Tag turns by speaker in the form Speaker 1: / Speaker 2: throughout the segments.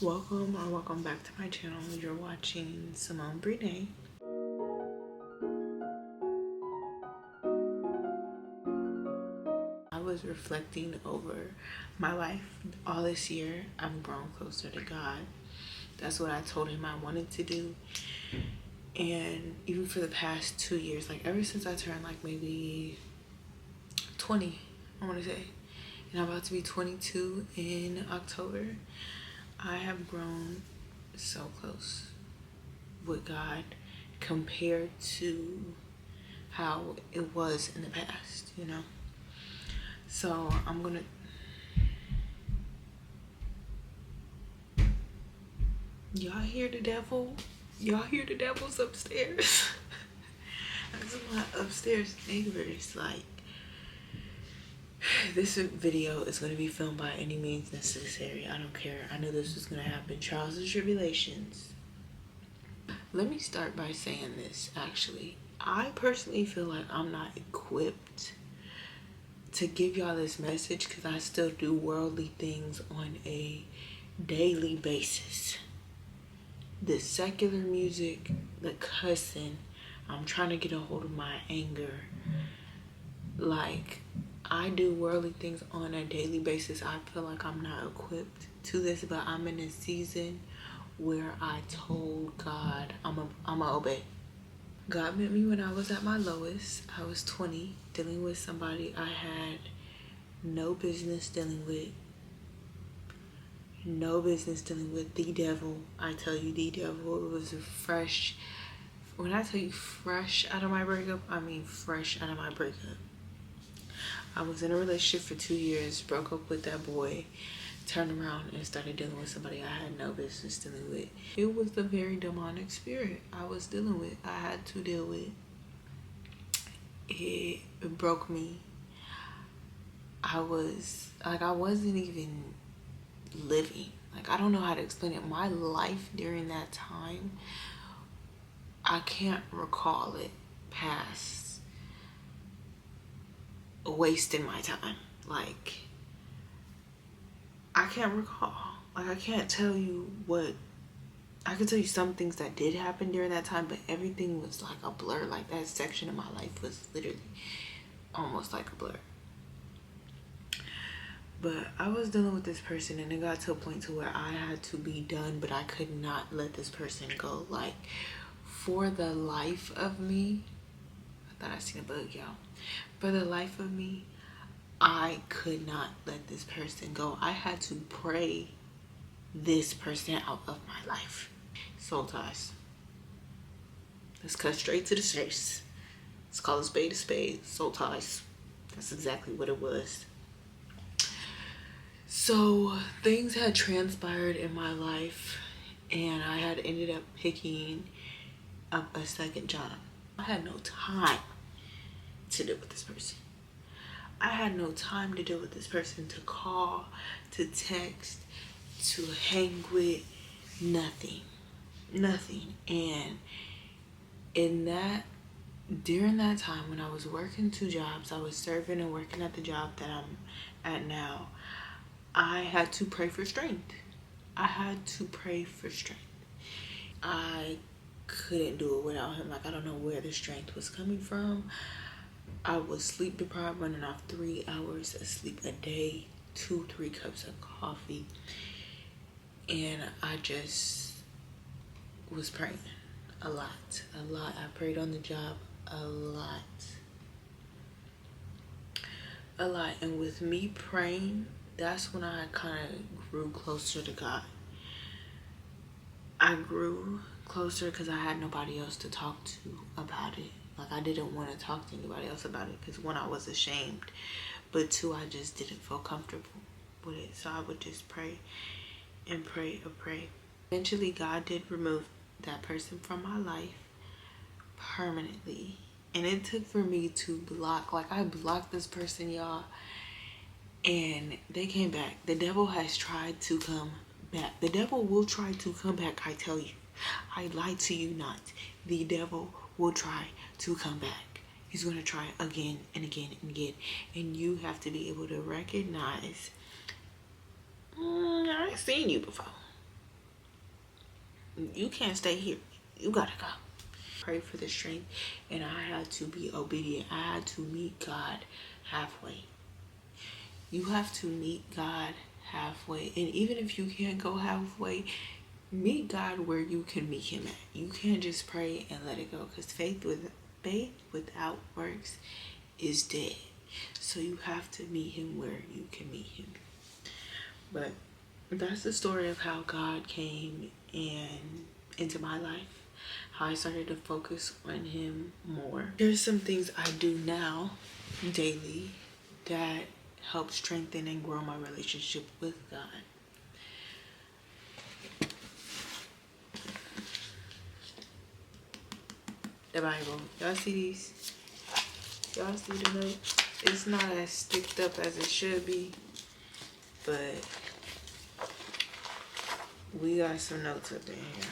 Speaker 1: Welcome or welcome back to my channel. You're watching Simone Brene. I was reflecting over my life all this year. I've grown closer to God. That's what I told him I wanted to do. And even for the past 2 years, like ever since I turned like maybe 20, I want to say, and I'm about to be 22 in October, I have grown so close with God compared to how it was in the past, you know? So I'm gonna y'all hear the devil? Y'all hear the devil's upstairs? That's my upstairs neighbors. Like, this video is going to be filmed by any means necessary. I don't care. I knew this was going to happen. Trials and tribulations. Let me start by saying this, actually. I personally feel like I'm not equipped to give y'all this message because I still do worldly things on a daily basis. The secular music, the cussing, I'm trying to get a hold of my anger. Like, I do worldly things on a daily basis. I feel like I'm not equipped to this, but I'm in a season where I told God I'm a obey. God met me when I was at my lowest. I was 20, dealing with somebody I had no business dealing with. No business dealing with. The devil. I tell you, the devil. It was fresh. When I tell you fresh out of my breakup, I mean fresh out of my breakup. I was in a relationship for 2 years, broke up with that boy, turned around and started dealing with somebody I had no business dealing with. It was the very demonic spirit I was dealing with. I had to deal with. It broke me. I wasn't even living. Like, I don't know how to explain it. My life during that time, I can't recall it past wasting my time. Like, I can't recall. Like, I can't tell you what. I can tell you some things that did happen during that time, but everything was like a blur. Like, that section of my life was literally almost like a blur. But I was dealing with this person, and it got to a point to where I had to be done, but I could not let this person go. Like, for the life of me, I thought I seen a bug, y'all. For the life of me, I could not let this person go. I had to pray this person out of my life. Soul ties. Let's cut straight to the chase. Let's call a spade a spade. Soul ties. That's exactly what it was. So things had transpired in my life, and I had ended up picking up a second job. I had no time to deal with this person. I had no time to deal with this person, to call, to text, to hang with, nothing. And during that time when I was working 2 jobs, I was serving and working at the job that I'm at now, I had to pray for strength. I couldn't do it without him. Like, I don't know where the strength was coming from. I was sleep deprived, running off 3 hours of sleep a day, 2-3 cups of coffee. And I just was praying a lot. I prayed on the job a lot. And with me praying, that's when I kind of grew closer to God. I grew closer because I had nobody else to talk to about it. Like, I didn't want to talk to anybody else about it because, 1, I was ashamed, but 2, I just didn't feel comfortable with it. So I would just pray and pray and pray. Eventually, God did remove that person from my life permanently. And it took for me to block. Like, I blocked this person, y'all, and they came back. The devil has tried to come back. The devil will try to come back, I tell you. I lie to you not. The devil will try to come back. He's going to try again and again and again. And you have to be able to recognize, I ain't seen you before. You can't stay here. You gotta go. Pray for the strength, and I had to be obedient. I had to meet God halfway. You have to meet God halfway. And even if you can't go halfway, meet God where you can meet him at. You can't just pray and let it go, because faith without works is dead. So you have to meet him where you can meet him. But that's the story of how God came into my life, how I started to focus on him more. Here's some things I do now daily that help strengthen and grow my relationship with God. The Bible. Y'all see these? Y'all see the notes? It's not as sticked up as it should be, but we got some notes up in here.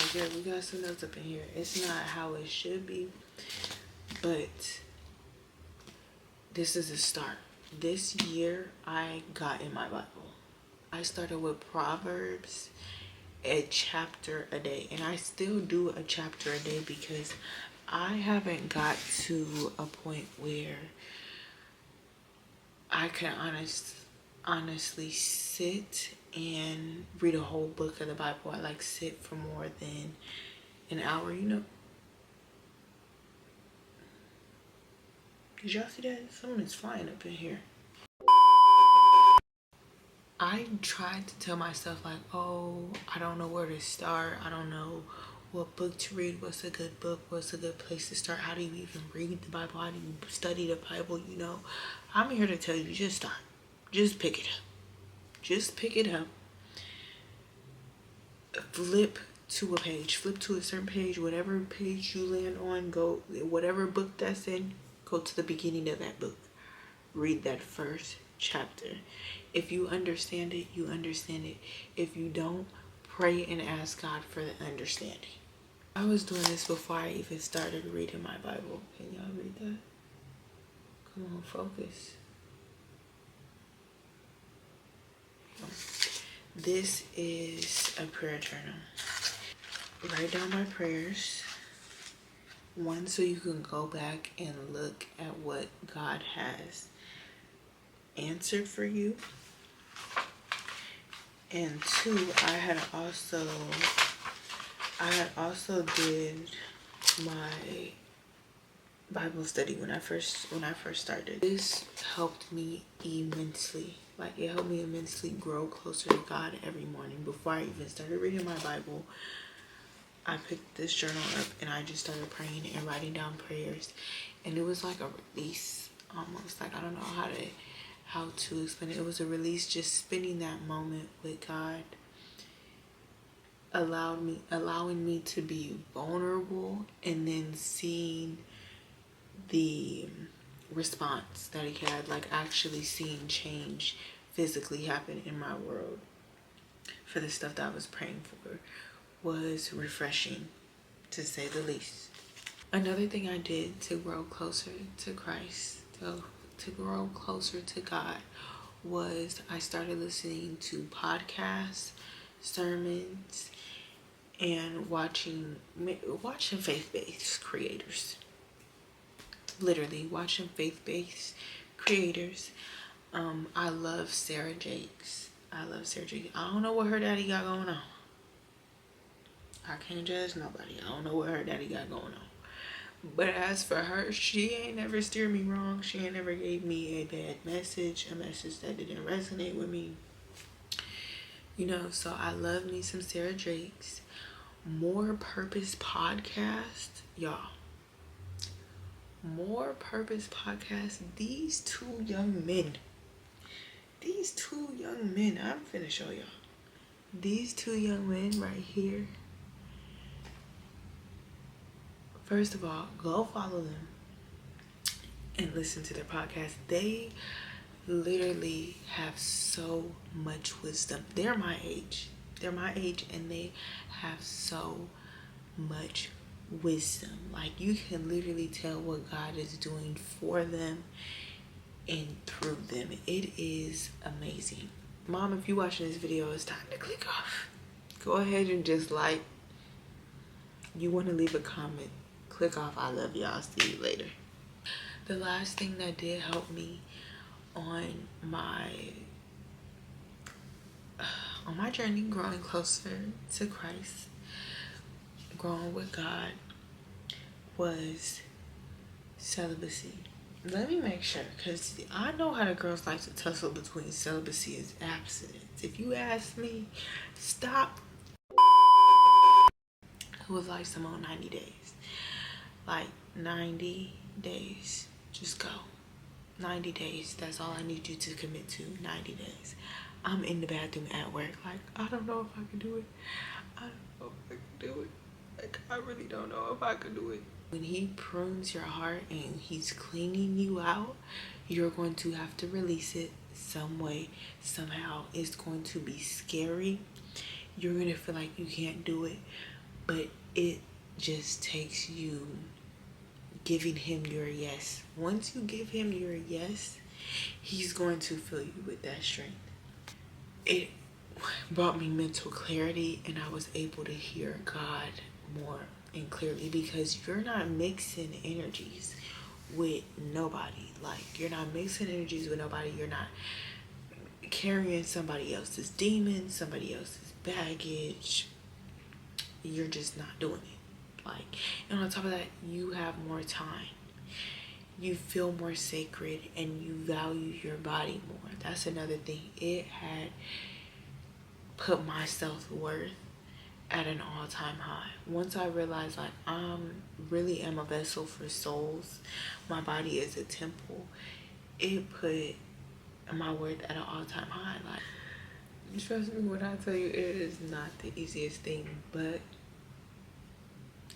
Speaker 1: Okay, we got some notes up in here. It's not how it should be, but this is a start. This year, I got in my Bible. I started with Proverbs, a chapter a day, and I still do a chapter a day because I haven't got to a point where I can honestly sit and read a whole book of the Bible. I like sit for more than an hour, you know. Did y'all see that? Someone is flying up in here. I tried to tell myself, like, oh, I don't know where to start. I don't know what book to read. What's a good book? What's a good place to start? How do you even read the Bible? How do you study the Bible? You know, I'm here to tell you, just start. Just pick it up. Just pick it up. Flip to a page. Flip to a certain page. Whatever page you land on, go. Whatever book that's in, go to the beginning of that book. Read that first chapter. If you understand it, you understand it. If you don't, pray and ask God for the understanding. I was doing this before I even started reading my Bible. Can y'all read that? Come on, focus. This is a prayer journal. Write down my prayers. One, so you can go back and look at what God has answered for you. And two, I had also did my Bible study when I first started. This helped me immensely. Like, it helped me immensely grow closer to God every morning. Before I even started reading my Bible, I picked this journal up and I just started praying and writing down prayers. And it was like a release, almost. Like, I don't know how to explain it. It was a release, just spending that moment with God, allowing me to be vulnerable, and then seeing the response that he had, like actually seeing change physically happen in my world for the stuff that I was praying for, was refreshing, to say the least. Another thing I did to grow closer to Christ, to grow closer to God, was I started listening to podcasts, sermons, and watching faith-based creators. Literally watching faith-based creators. I love Sarah Jakes. I don't know what her daddy got going on. I can't judge nobody. I don't know what her daddy got going on. But as for her, she ain't never steered me wrong. She ain't never gave me a bad message, a message that didn't resonate with me. You know, so I love me some Sarah Jakes. More Purpose Podcast. Y'all. More Purpose Podcast. These two young men, I'm finna show y'all. These two young men right here. First of all, go follow them and listen to their podcast. They literally have so much wisdom. They're my age, and they have so much wisdom. Like, you can literally tell what God is doing for them and through them. It is amazing. Mom, if you watching this video, it's time to click off. Go ahead and just like. You want to leave a comment, click off. I love y'all. See you later. The last thing that did help me on my journey growing closer to Christ, growing with God, was celibacy. Let me make sure, because I know how the girls like to tussle between celibacy and abstinence. If you ask me, stop. It was like some old 90 days. Like 90 days. Just go. 90 days. That's all I need you to commit to. 90 days. I'm in the bathroom at work. Like, I don't know if I can do it. I don't know if I can do it. Like, I really don't know if I can do it. When he prunes your heart and he's cleaning you out, you're going to have to release it some way, somehow. It's going to be scary. You're going to feel like you can't do it. But it just takes you giving him your yes. Once you give him your yes, he's going to fill you with that strength. It brought me mental clarity, and I was able to hear God more and clearly, because you're not mixing energies with nobody. Like, you're not mixing energies with nobody. You're not carrying somebody else's demons, somebody else's baggage. You're just not doing it. Like, and on top of that, you have more time. You feel more sacred, and you value your body more. That's another thing. It had put my self-worth at an all-time high. Once I realized, like, really am a vessel for souls, my body is a temple, it put my worth at an all-time high. Like, trust me when I tell you, it is not the easiest thing, but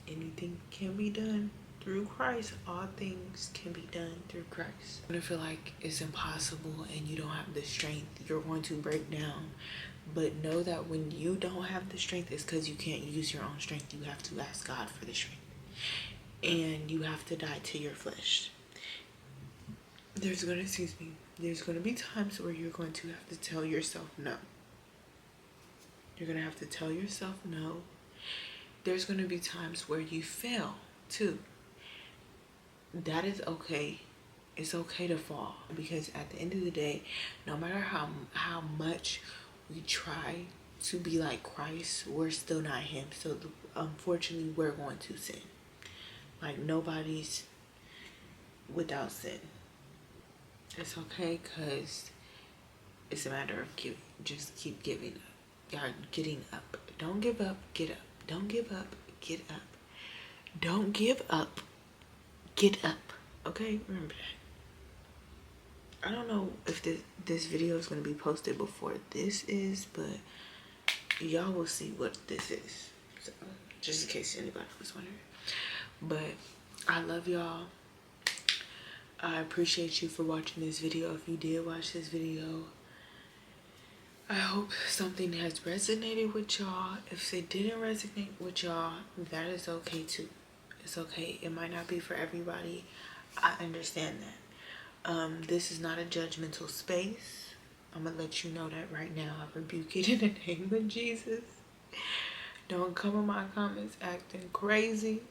Speaker 1: anything can be done through Christ. All things can be done through Christ. When I feel like it's impossible and you don't have the strength, you're going to break down. But know that when you don't have the strength, it's because you can't use your own strength. You have to ask God for the strength. And you have to die to your flesh. There's going to be times where you're going to have to tell yourself no. You're going to have to tell yourself no. There's going to be times where you fail too. That is okay. It's okay to fall, because at the end of the day, no matter how much we try to be like Christ, we're still not him. So unfortunately, we're going to sin. Like, nobody's without sin. It's okay, because it's a matter of giving. Just keep giving up. Y'all getting up. Don't give up. Get up. Don't give up. Get up. Don't give up. Get up. Okay? Remember that. I don't know if this video is going to be posted before this is, but y'all will see what this is. So, just in case anybody was wondering. But I love y'all. I appreciate you for watching this video. If you did watch this video, I hope something has resonated with y'all. If it didn't resonate with y'all, that is okay too. It's okay. It might not be for everybody. I understand that. This is not a judgmental space. I'm gonna let you know that right now. I rebuke it in the name of Jesus. Don't come in my comments acting crazy.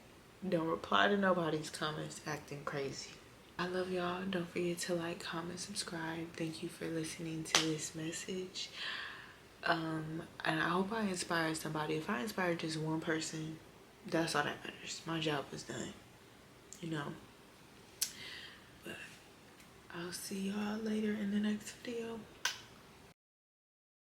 Speaker 1: Don't reply to nobody's comments acting crazy. I love y'all. Don't forget to like, comment, subscribe. Thank you for listening to this message. And I hope I inspired somebody. If I inspired just one person, that's all that matters. My job was done, you know. But I'll see y'all later in the next video.